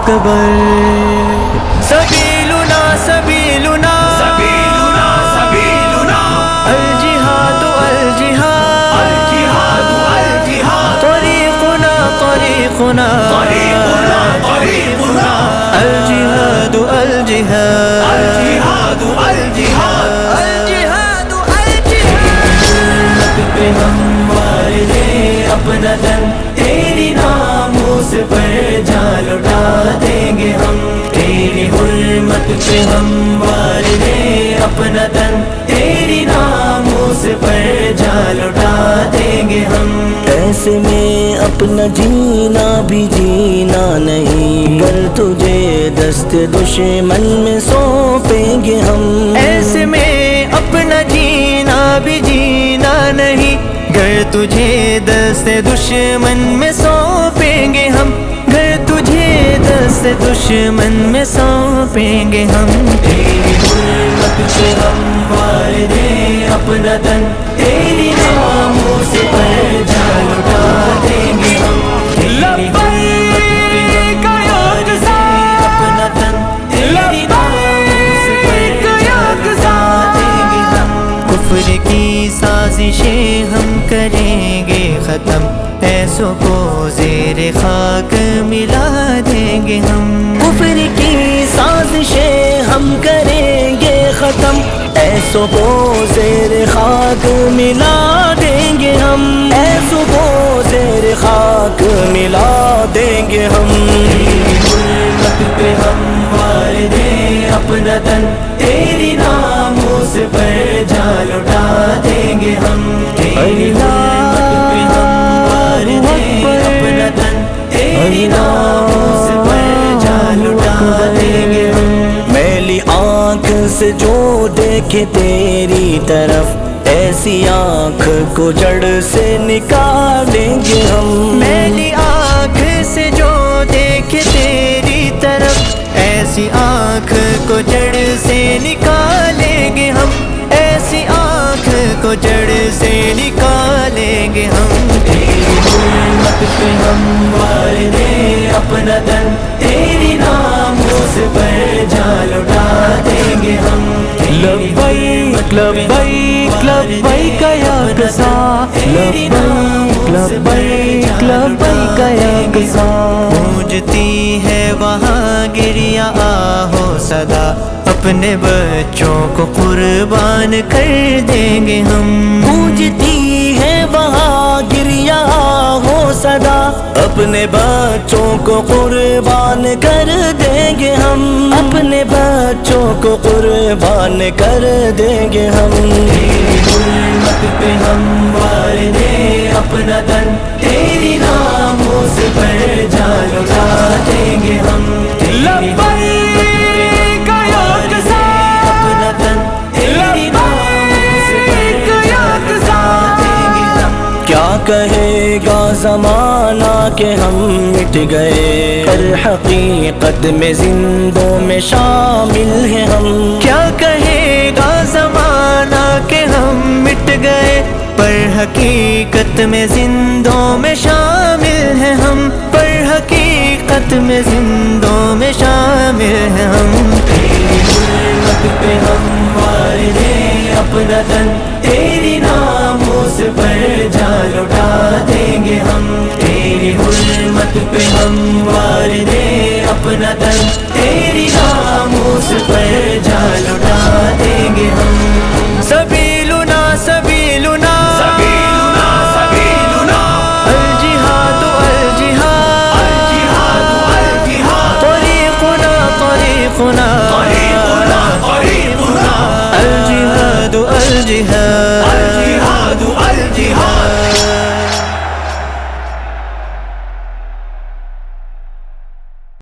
اکبر سبیلنا سبیلنا سبیلنا سبیلنا الجہاد الجہاد الجہاد الجہاد طریقنا طریقنا طریقنا طریقنا الجہاد الجہاد الجہاد الجہاد الجہاد الجہاد پہ ہموار دے اپنا تن تیری ناموس پر جان لٹا دیں گے ہم تیری حرمت پہ ہموار دے اپنا تن تیری ناموس پر جان لٹا دیں گے ہم ایسے میں اپنا جینا بھی جینا نہیں گر تجھے دست دشمن میں سونپیں گے ہم ایسے میں اپنا جینا بھی جینا نہیں گر تجھے دست دشمن میں سونپیں گے ہم گر تجھے دست دشمن میں سونپیں گے ہم تیری حرمت پہ ہموار دے اپنا تن تیری ناموس پر جان لٹا دیں گے ہم تیری حرمت پہ ہموار دے اپنا تن تیری ناموس پر جان لٹا دیں گے ہم کفر کی سازشیں ہم کریں گے ختم ایسوں کو زیر خاک ملا دیں گے ہم کفر کی سازشیں ہم کریں گے ختم ایسوں کو زیر خاک ملا دیں گے ہم ایسوں کو زیر خاک ملا دیں گے ہم تیری حرمت پہ ہموار دے اپنا تن تیری ناموس پر جان لٹا دیں گے ہم تیری حرمت پہ ہموار دے اپنا تن تیری ناموس پر جان لٹا دیں گے ہم میلی آنکھ سے جو دیکھے تیری طرف ایسی آنکھ کو جڑ سے نکالیں گے ہم میلی آنکھ سے جو دیکھے تیری طرف ایسی آنکھ کو جڑ سے نکالیں گے ہم ایسی آنکھ کو جڑ سے نکالیں گے ہم تیری حرمت پہ ہموار دے اپنا تن تیری ناموس پر جان لٹا دیں گے ہم لبیک لبیک لبیک یا قصا لبیک لبیک لبیک یا قصا گونجتی ہے وہاں گریا آہو صدا اپنے بچوں کو قربان کر دیں گے ہم گونجتی ہے وہاں گریا آہو صدا اپنے بچوں کو قربان کر دیں گے ہم اپنے بچوں کو قربان کر دیں گے ہم تیری حرمت پہ ہموار دے اپنا تن تیری ناموس پر جان لٹا دیں گے ہم تیری لبیک یا قصا اپنا تن تیری ناموس پر جان لٹا دیں گے ہم کیا کہے گا زمانہ کہ ہم مٹ گئے پر حقیقت میں زندوں میں شامل ہیں ہم کیا کہے گا زمانہ کہ ہم مٹ گئے پر حقیقت میں زندوں میں شامل ہیں ہم پر حقیقت میں زندوں میں شامل ہیں ہم تیری حرمت پہ ہموار دے اپنا تن تیری ناموس پر جان لٹا دیں گے ہم تیری حرمت پہ ہموار دے اپنا تن تیری ناموس پر جان لٹا دیں گے ہم سبیلنا سبیلنا سبیلنا سبیلنا الجہاد الجہاد الجہاد الجہاد طریقنا طریقنا